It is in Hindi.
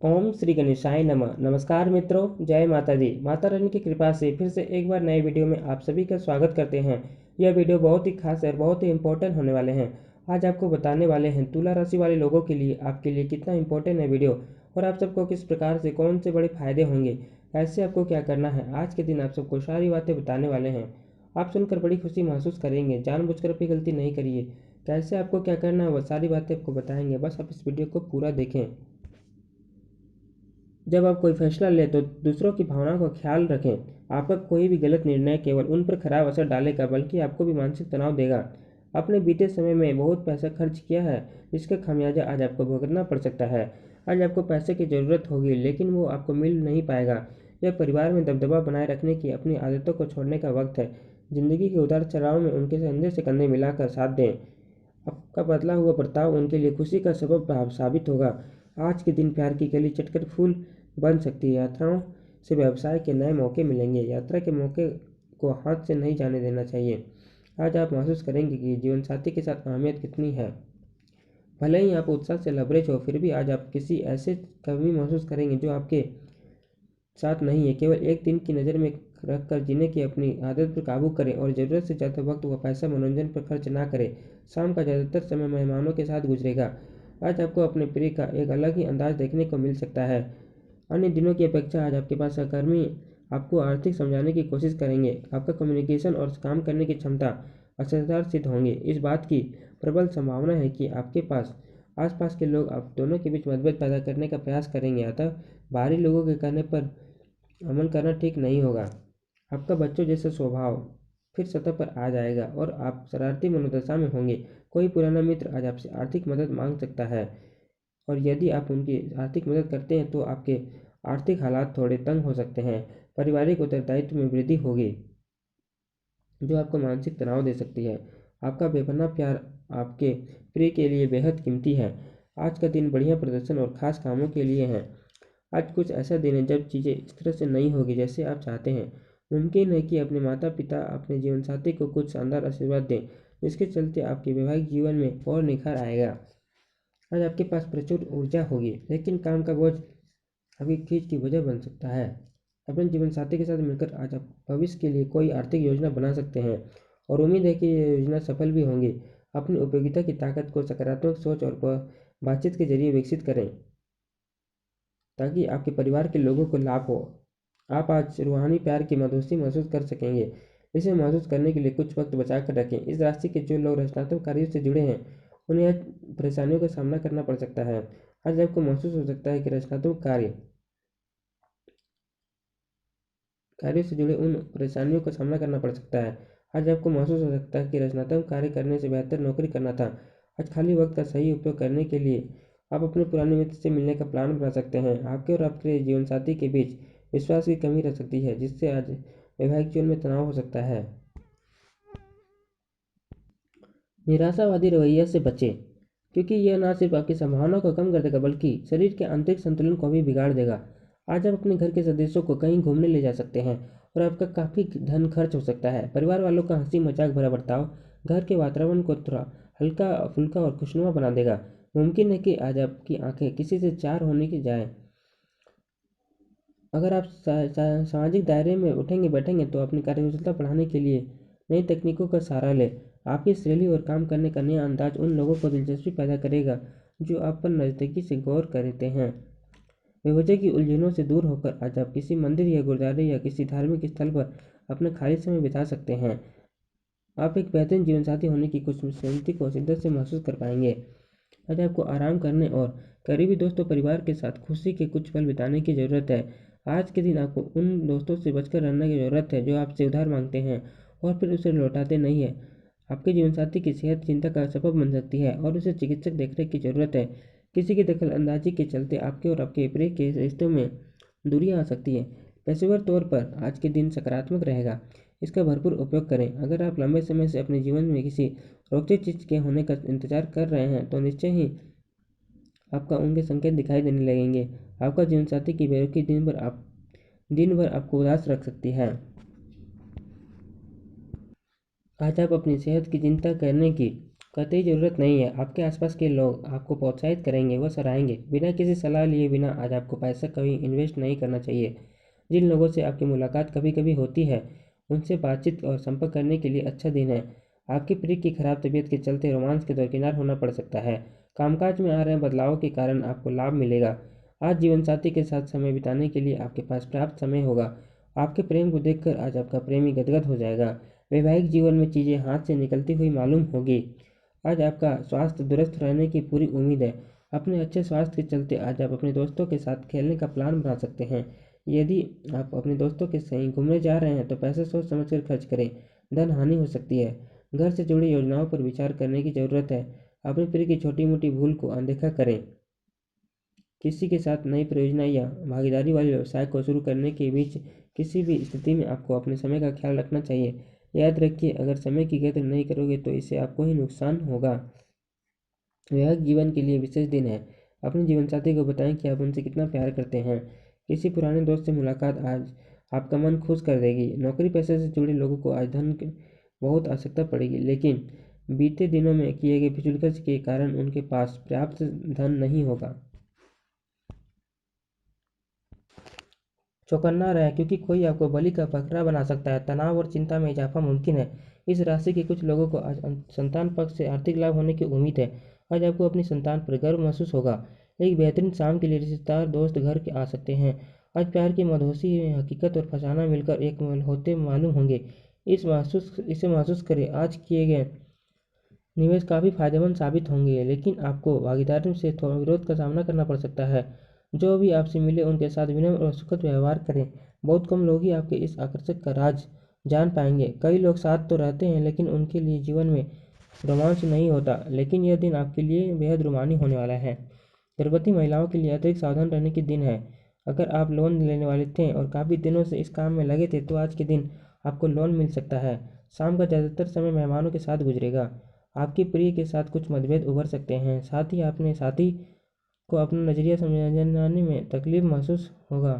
ओम श्री गणेशाय नमः। नमस्कार मित्रों, जय माता दी। माता रानी की कृपा से फिर से एक बार नए वीडियो में आप सभी का स्वागत करते हैं। यह वीडियो बहुत ही खास और बहुत ही इम्पोर्टेंट होने वाले हैं। आज आपको बताने वाले हैं तुला राशि वाले लोगों के लिए आपके लिए कितना इम्पोर्टेंट है वीडियो, और आप सबको किस प्रकार से कौन से बड़े फायदे होंगे, ऐसे आपको क्या करना है। आज के दिन आप सबको सारी बातें बताने वाले हैं। आप सुनकर बड़ी खुशी महसूस करेंगे। जानबूझकर भी गलती नहीं करिए। कैसे आपको क्या करना है वह सारी बातें आपको बताएंगे, बस आप इस वीडियो को पूरा देखें। जब आप कोई फैसला लें तो दूसरों की भावनाओं का ख्याल रखें। आपका कोई भी गलत निर्णय केवल उन पर खराब असर डालेगा, बल्कि आपको भी मानसिक तनाव देगा। आपने बीते समय में बहुत पैसा खर्च किया है, जिसका खामियाजा आज आपको भुगतना पड़ सकता है। आज आपको पैसे की ज़रूरत होगी, लेकिन वो आपको मिल नहीं पाएगा। यह परिवार में दबदबा बनाए रखने की अपनी आदतों को छोड़ने का वक्त है। जिंदगी के उतार चढ़ाव में उनके कंधे से कंधे मिलाकर साथ दें। आपका बदला हुआ बर्ताव उनके लिए खुशी का सबब साबित होगा। आज के दिन प्यार की कली चटकर फूल बन सकती है। यात्राओं से व्यवसाय के नए मौके मिलेंगे। यात्रा के मौके को हाथ से नहीं जाने देना चाहिए। आज आप महसूस करेंगे कि जीवनसाथी के साथ अहमियत कितनी है। भले ही आप उत्साह से लबरेज हो, फिर भी आज आप किसी ऐसे कमी महसूस करेंगे जो आपके साथ नहीं है। केवल एक दिन की नज़र में रखकर जीने की अपनी आदत पर काबू करें, और ज़रूरत से ज़्यादा वक्त व पैसा मनोरंजन पर खर्च ना करें। शाम का ज़्यादातर समय मेहमानों के साथ गुजरेगा। आज आपको अपने प्रिय का एक अलग ही अंदाज देखने को मिल सकता है। अन्य दिनों की अपेक्षा आज आपके पास सहकर्मी आपको आर्थिक समझाने की कोशिश करेंगे। आपका कम्युनिकेशन और काम करने की क्षमता असरदार सिद्ध होंगे। इस बात की प्रबल संभावना है कि आपके पास आसपास के लोग आप दोनों के बीच मतभेद पैदा करने का प्रयास करेंगे। अतः बाहरी लोगों के कहने पर अमल करना ठीक नहीं होगा। आपका बच्चों जैसा स्वभाव फिर सतह पर आ जाएगा और आप शरारती मनोदशा में होंगे। कोई पुराना मित्र आज आपसे आर्थिक मदद मांग सकता है, और यदि आप उनकी आर्थिक मदद करते हैं तो आपके आर्थिक हालात थोड़े तंग हो सकते हैं। पारिवारिक उत्तरदायित्व में वृद्धि होगी, जो आपको मानसिक तनाव दे सकती है। आपका बेपनाह प्यार आपके प्रिय के लिए बेहद कीमती है। आज का दिन बढ़िया प्रदर्शन और खास कामों के लिए है। आज कुछ ऐसा दिन है जब चीज़ें इस तरह से नहीं होगी जैसे आप चाहते हैं। मुमकिन है कि अपने माता पिता अपने जीवनसाथी को कुछ शानदार आशीर्वाद दें, जिसके चलते आपके वैवाहिक जीवन में और निखार आएगा। आज आपके पास प्रचुर ऊर्जा होगी, लेकिन काम का बोझ आपकी खींच की वजह बन सकता है। अपने जीवनसाथी के साथ मिलकर आज आप भविष्य के लिए कोई आर्थिक योजना बना सकते हैं, और उम्मीद है कि ये योजना सफल भी होंगी। अपनी उपयोगिता की ताकत को सकारात्मक सोच और बातचीत के जरिए विकसित करें, ताकि आपके परिवार के लोगों को लाभ हो। आप आज रूहानी प्यार की मधुसी महसूस कर सकेंगे। इसे महसूस करने के लिए कुछ वक्त बचा कर रखें। इस राशि के जो लोग रचनात्मक कार्यों से जुड़े हैं, उन्हें आज परेशानियों का सामना करना पड़ सकता है। आज आपको महसूस हो सकता है कि रचनात्मक कार्यों से जुड़े उन परेशानियों का सामना करना पड़ सकता है। आज आपको महसूस हो सकता है कि रचनात्मक कार्य करने से बेहतर नौकरी करना था। आज खाली वक्त का सही उपयोग करने के लिए आप अपने पुराने मित्र से मिलने का प्लान बना सकते हैं। आपके और आपके जीवनसाथी के बीच विश्वास की कमी रह सकती है, जिससे आज वैवाहिक जीवन में तनाव हो सकता है। निराशावादी रवैया से बचें, क्योंकि यह न सिर्फ आपकी संभावनाओं को कम कर देगा, बल्कि शरीर के आंतरिक संतुलन को भी बिगाड़ देगा। आज आप अपने घर के सदस्यों को कहीं घूमने ले जा सकते हैं, और आपका काफ़ी धन खर्च हो सकता है। परिवार वालों का हंसी मजाक भरा बर्ताव घर के वातावरण को थोड़ा हल्का फुल्का और खुशनुमा बना देगा। मुमकिन है कि आज आपकी आंखें किसी से चार होने की जाए। अगर आप सामाजिक दायरे में उठेंगे बैठेंगे तो अपनी कार्यकुशलता बढ़ाने के लिए नई तकनीकों का सहारा लें। आपकी शैली और काम करने का नया अंदाज उन लोगों को दिलचस्पी पैदा करेगा जो आप पर नज़दीकी से गौर करते हैं। बेवजह की उलझनों से दूर होकर आज आप किसी मंदिर या गुरुद्वारे या किसी धार्मिक स्थल पर अपना खाली समय बिता सकते हैं। आप एक बेहतरीन जीवनसाथी होने की खुशनुसी को शिद्दत से महसूस कर पाएंगे। आज आपको आराम करने और करीबी दोस्तों परिवार के साथ खुशी के कुछ पल बिताने की ज़रूरत है। आज के दिन आपको उन दोस्तों से बचकर रहने की ज़रूरत है जो आपसे उधार मांगते हैं और फिर उसे लौटाते नहीं हैं। आपके जीवनसाथी की सेहत चिंता का सबब बन सकती है, और उसे चिकित्सक देखरेख की ज़रूरत है। किसी की दखल अंदाजी के चलते आपके और आपके प्रिय के रिश्तों में दूरियां आ सकती है। पेशेवर तौर पर आज के दिन सकारात्मक रहेगा, इसका भरपूर उपयोग करें। अगर आप लंबे समय से अपने जीवन में किसी रोचक चीज़ के होने का इंतजार कर रहे हैं तो निश्चय ही आपका उनके संकेत दिखाई देने लगेंगे। आपका जीवनसाथी की बेरुखी दिन भर आपको उदास रख सकती है। आज आप अपनी सेहत की चिंता करने की कतई ज़रूरत नहीं है। आपके आसपास के लोग आपको प्रोत्साहित करेंगे, व सराहेंगे। बिना किसी सलाह लिए बिना आज आपको पैसा कभी इन्वेस्ट नहीं करना चाहिए। जिन लोगों से आपकी मुलाकात कभी कभी होती है, उनसे बातचीत और संपर्क करने के लिए अच्छा दिन है। आपके प्रिय की खराब तबीयत के चलते रोमांस के दरकिनार होना पड़ सकता है। कामकाज में आ रहे बदलावों के कारण आपको लाभ मिलेगा। आज जीवनसाथी के साथ समय बिताने के लिए आपके पास पर्याप्त समय होगा। आपके प्रेम को देखकर आज आपका प्रेमी गदगद हो जाएगा। वैवाहिक जीवन में चीज़ें हाथ से निकलती हुई मालूम होगी। आज आपका स्वास्थ्य दुरुस्त रहने की पूरी उम्मीद है। अपने अच्छे स्वास्थ्य के चलते आज आप अपने दोस्तों के साथ खेलने का प्लान बना सकते हैं। यदि आप अपने दोस्तों के संग घूमने जा रहे हैं तो पैसा सोच समझ कर खर्च करें, धन हानि हो सकती है। घर से जुड़ी योजनाओं पर विचार करने की ज़रूरत है। अपने प्रिय की छोटी मोटी भूल को अनदेखा करें। किसी के साथ नई परियोजना या भागीदारी वाले व्यवसाय को शुरू करने के बीच किसी भी स्थिति में आपको अपने समय का ख्याल रखना चाहिए। याद रखिए, अगर समय की कदर नहीं करोगे तो इससे आपको ही नुकसान होगा। वैवाहिक जीवन के लिए विशेष दिन है। अपने जीवनसाथी को बताएं कि आप उनसे कितना प्यार करते हैं। किसी पुराने दोस्त से मुलाकात आज आपका मन खुश कर देगी। नौकरी पेशे से जुड़े लोगों को आज धन की बहुत आवश्यकता पड़ेगी, लेकिन बीते दिनों में किए गए फिजूल खर्च के कारण उनके पास पर्याप्त धन नहीं होगा। चौकन्ना रहें, क्योंकि कोई आपको बलि का बकरा बना सकता है। तनाव और चिंता में इजाफा मुमकिन है। इस राशि के कुछ लोगों को आज संतान पक्ष से आर्थिक लाभ होने की उम्मीद है। आज आपको अपनी संतान पर गर्व महसूस होगा। एक बेहतरीन शाम के लिए रिश्तेदार दोस्त घर के आ सकते हैं। आज प्यार की मदहोशी में हकीकत और फसाना मिलकर एक होते मालूम होंगे। इसे महसूस करें। आज किए गए निवेश काफ़ी फायदेमंद साबित होंगे, लेकिन आपको भागीदारों से थोड़ा विरोध का सामना करना पड़ सकता है। जो भी आपसे मिले उनके साथ विनम्र और सुखद व्यवहार करें। बहुत कम लोग ही आपके इस आकर्षक का राज जान पाएंगे। कई लोग साथ तो रहते हैं, लेकिन उनके लिए जीवन में रोमांच नहीं होता। लेकिन यह दिन आपके लिए बेहद रोमांचक होने वाला है। गर्भवती महिलाओं के लिए अतिरिक्त सावधान रहने के दिन है। अगर आप लोन लेने वाले थे और काफ़ी दिनों से इस काम में लगे थे, तो आज के दिन आपको लोन मिल सकता है। शाम का ज़्यादातर समय मेहमानों के साथ गुजरेगा। आपके प्रिय के साथ कुछ मतभेद उभर सकते हैं। साथ ही अपने साथी को अपना नज़रिया समझाने में तकलीफ महसूस होगा।